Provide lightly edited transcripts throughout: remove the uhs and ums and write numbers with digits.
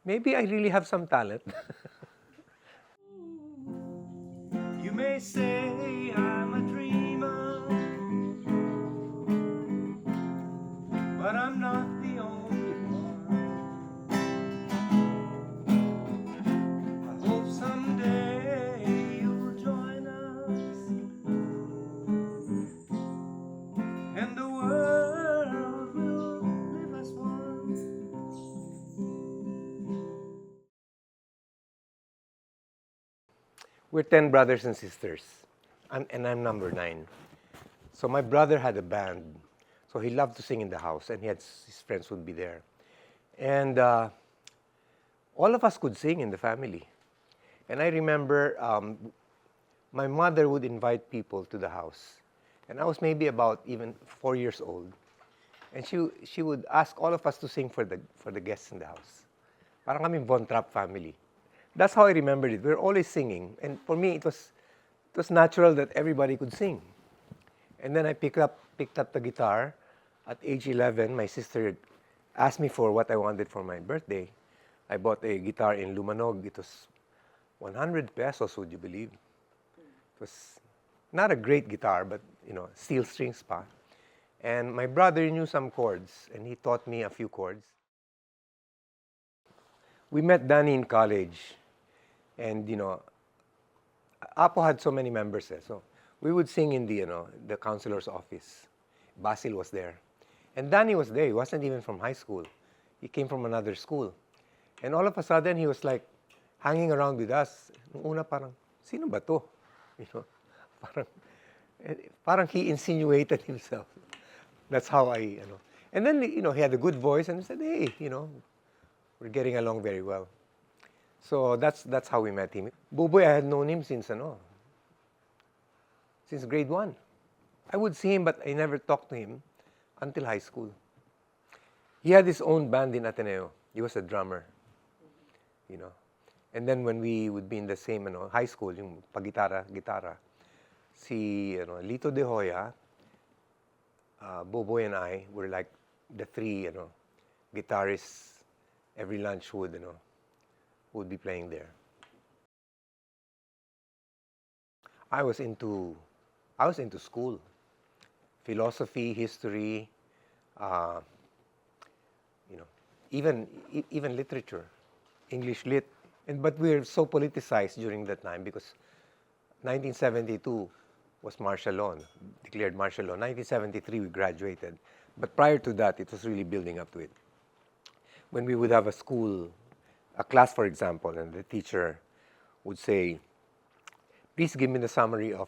maybe I really have some talent. You may say I'm a dreamer, but I'm not the only one. I hope someday you'll join us, and the world will live as one. We're 10 brothers and sisters, and I'm number 9. So my brother had a band, so he loved to sing in the house, and his friends would be there. And all of us could sing in the family. And I remember my mother would invite people to the house. And I was maybe about even 4 years old. And she would ask all of us to sing for the guests in the house. Parang kami Von Trapp family. That's how I remembered it. We were always singing. And for me, it was natural that everybody could sing. And then I picked up the guitar. At age 11, my sister asked me for what I wanted for my birthday. I bought a guitar in Lumanog. It was 100 pesos, would you believe? It was not a great guitar, but, steel strings pa. And my brother knew some chords, and he taught me a few chords. We met Danny in college, and, Apo had so many members there. So we would sing in the counselor's office. Basil was there. And Danny was there. He wasn't even from high school. He came from another school. And all of a sudden, he was like hanging around with us. Nung una parang, sino ba to? Parang, parang he insinuated himself. That's how And then, he had a good voice and he said, hey, we're getting along very well. So that's how we met him. Buboy, I had known him since grade 1. I would see him, but I never talked to him until high school. He had his own band in Ateneo. He was a drummer, And then when we would be in the same high school, yung gitara, si Lito De Hoya, Boboy and I were like the 3 guitarists. Every lunch would be playing there. I was into school, philosophy, history, even literature, English lit. But we were so politicized during that time because 1972 was martial law, declared martial law. 1973 we graduated, but prior to that it was really building up to it. When we would have a class, for example, and the teacher would say, please give me the summary of,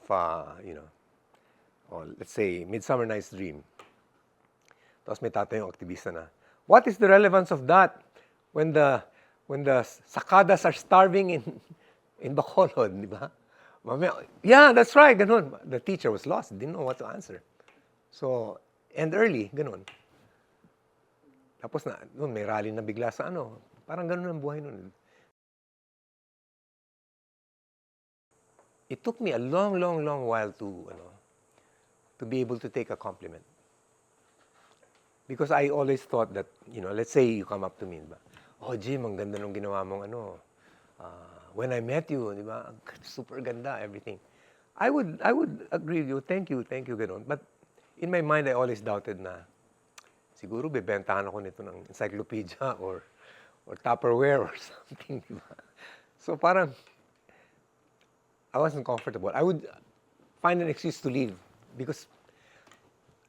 let's say, Midsummer Night's Dream. Tapos may tatayong aktivista na, what is the relevance of that when the sakadas are starving in Bacolod, di ba? Yeah, that's right, ganun. The teacher was lost, didn't know what to answer. So, end early, ganun. Tapos noon may rally na bigla sa parang ganun ang buhay noon. It took me a long while to be able to take a compliment. Because I always thought that, let's say you come up to me, diba? Oh, Jim, ang ganda nung ginawa mong when I met you, di ba? Super ganda, everything. I would agree with you, thank you, ganun. But in my mind, I always doubted na, siguro bebentahan ako nito ng encyclopedia or Tupperware or something, di ba? So parang, I wasn't comfortable. I would find an excuse to leave because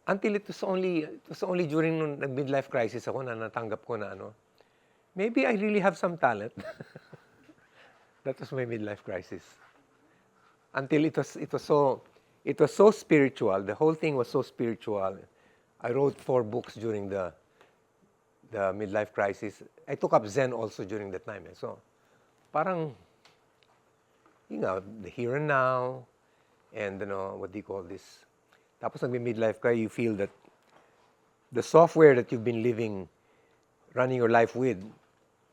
until it was only during nung midlife crisis ako na natanggap ko na maybe I really have some talent. That was my midlife crisis. Until it was so spiritual. The whole thing was so spiritual. I wrote 4 books during the midlife crisis. I took up Zen also during that time. So, parang, the here and now, and what do you call this? Tapos nagmi-midlife ka, you feel that the software that you've been running your life with,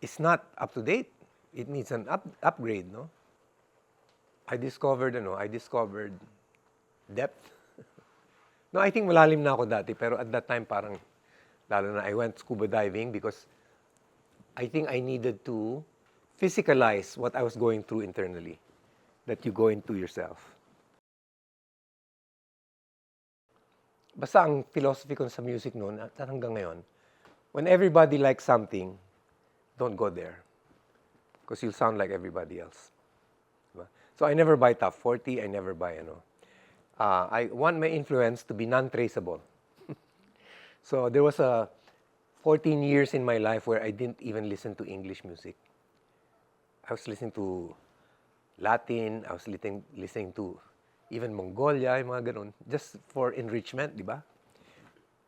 is not up to date. It needs an upgrade, no? I discovered depth. No, I think malalim na ako dati, pero at that time parang, lalo na I went scuba diving because I think I needed to physicalize what I was going through internally, that you go into yourself. Basta ang philosophy ko sa music noon, at hanggang ngayon, when everybody likes something, don't go there. Because you'll sound like everybody else. Diba? So I never buy top 40, I never buy, I want my influence to be non-traceable. So there was 14 years in my life where I didn't even listen to English music. I was listening to Latin, I was listening to even Mongolia, yung mga ganun, just for enrichment, di ba?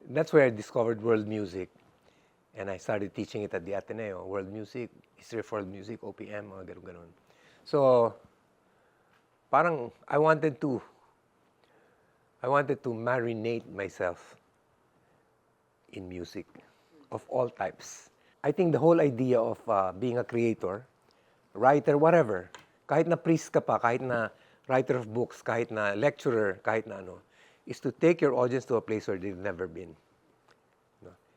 That's where I discovered world music. And I started teaching it at the Ateneo, world music, history of world music, OPM, mga ganun-ganun. So, parang I wanted to marinate myself in music of all types. I think the whole idea of being a creator, writer, whatever, kahit na priest ka pa, kahit na writer of books, kahit na lecturer, kahit na is to take your audience to a place where they've never been.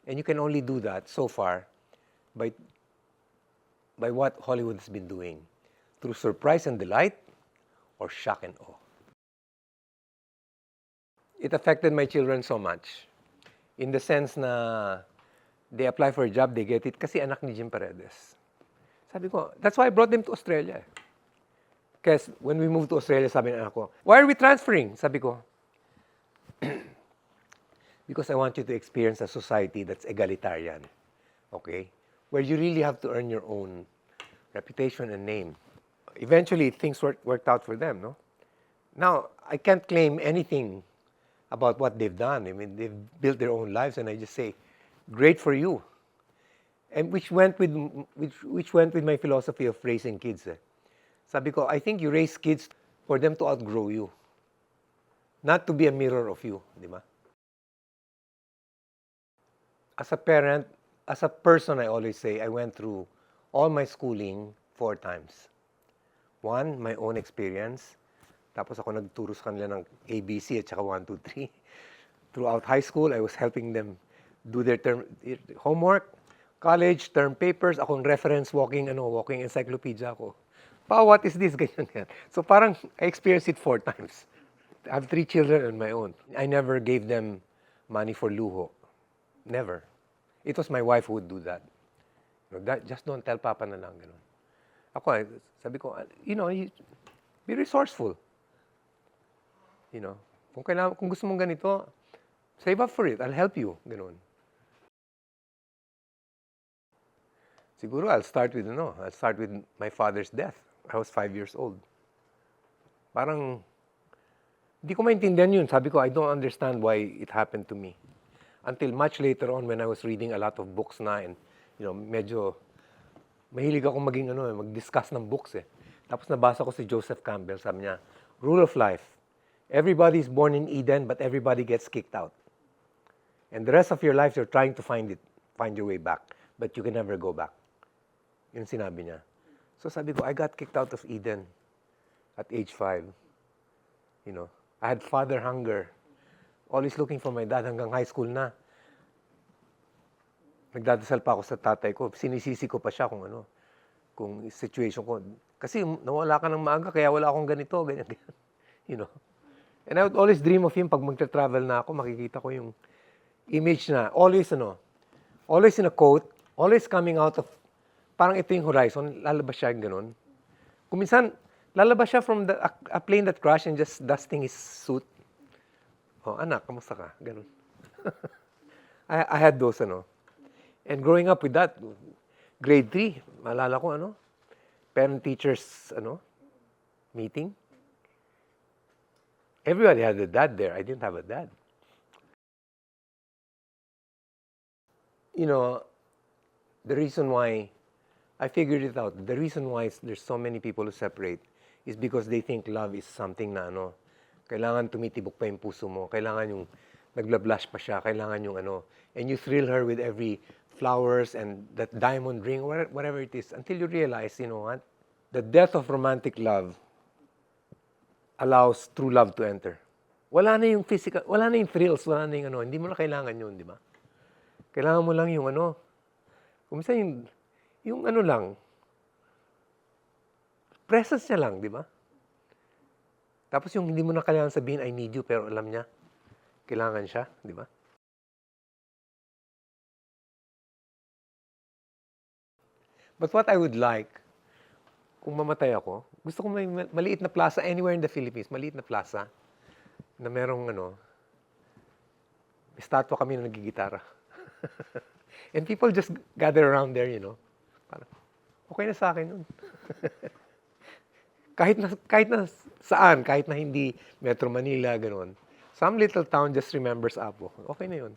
And you can only do that so far by what Hollywood has been doing, through surprise and delight or shock and awe. It affected my children so much, in the sense na they apply for a job, they get it, kasi anak ni Jim Paredes. Sabi ko, that's why I brought them to Australia. Because when we moved to Australia, sabi ng anak ko, why are we transferring? Sabi ko, because I want you to experience a society that's egalitarian, okay? Where you really have to earn your own reputation and name. Eventually, things worked out for them, no? Now, I can't claim anything about what they've done. I mean, they've built their own lives, and I just say, great for you. And which went with my philosophy of raising kids. Sabi ko, I think you raise kids for them to outgrow you, not to be a mirror of you, di ba? As a parent, as a person, I always say, I went through all my schooling 4 times. 1, my own experience. Tapos ako nagturo sa kanila ng ABC at saka 1, 2, 3. Throughout high school, I was helping them do their homework. College, term papers, akong reference walking encyclopedia ako. Pa, what is this? Ganyan, ganyan. So parang I experienced it 4 times. I have 3 children on my own. I never gave them money for luho. Never. It was my wife who would do that. Just don't tell Papa na lang. Ganun. Ako, sabi ko, be resourceful. Kung gusto mong ganito, save up for it. I'll help you. Ganun. Siguro I'll start with my father's death. I was 5 years old. Parang, hindi ko maintindihan yun. Sabi ko, I don't understand why it happened to me. Until much later on when I was reading a lot of books na and, medyo mahilig akong mag-discuss ng books eh. Tapos nabasa ko si Joseph Campbell, sabi niya, rule of life, everybody is born in Eden but everybody gets kicked out. And the rest of your life, you're trying to find your way back, but you can never go back. Yun sinabi niya. So sabi ko, I got kicked out of Eden at age 5. I had father hunger. Always looking for my dad hanggang high school na. Nagdadasal pa ako sa tatay ko. Sinisisi ko pa siya kung situation ko. Kasi nawala ka ng maaga, kaya wala akong ganito, ganyan. And I would always dream of him pag magta-travel na ako, makikita ko yung image na, always in a coat, always coming out of, parang ito yung horizon, lalabas siya ganun. Kung minsan, lalabas siya from a plane that crashed and just dusting his suit. Oh, anak, kamusta ka? Ganun. I had those, And growing up with that, grade 3, maalala ko, parent-teachers, meeting. Everybody had a dad there. I didn't have a dad. The reason why, I figured it out, the reason why there's so many people who separate is because they think love is something na, kailangan tumitibok pa yung puso mo, kailangan yung nagbablush pa siya, kailangan yung and you thrill her with every flowers and that diamond ring, whatever it is, until you realize, what? The death of romantic love allows true love to enter. Wala na yung physical, wala na yung thrills, wala na yung hindi mo na kailangan yun, di ba? Kailangan mo lang yung kung minsan Yung ano lang, presence niya lang, di ba? Tapos yung hindi mo na kailangan sabihin, I need you, pero alam niya, kailangan siya, di ba? But what I would like, kung mamatay ako, gusto ko may maliit na plaza anywhere in the Philippines, maliit na plaza, na merong may statwa kami na nagigitara. And people just gather around there, Parang, okay na sa akin nun. kahit na saan, kahit na hindi Metro Manila, gano'n. Some little town just remembers Apo. Okay na yun.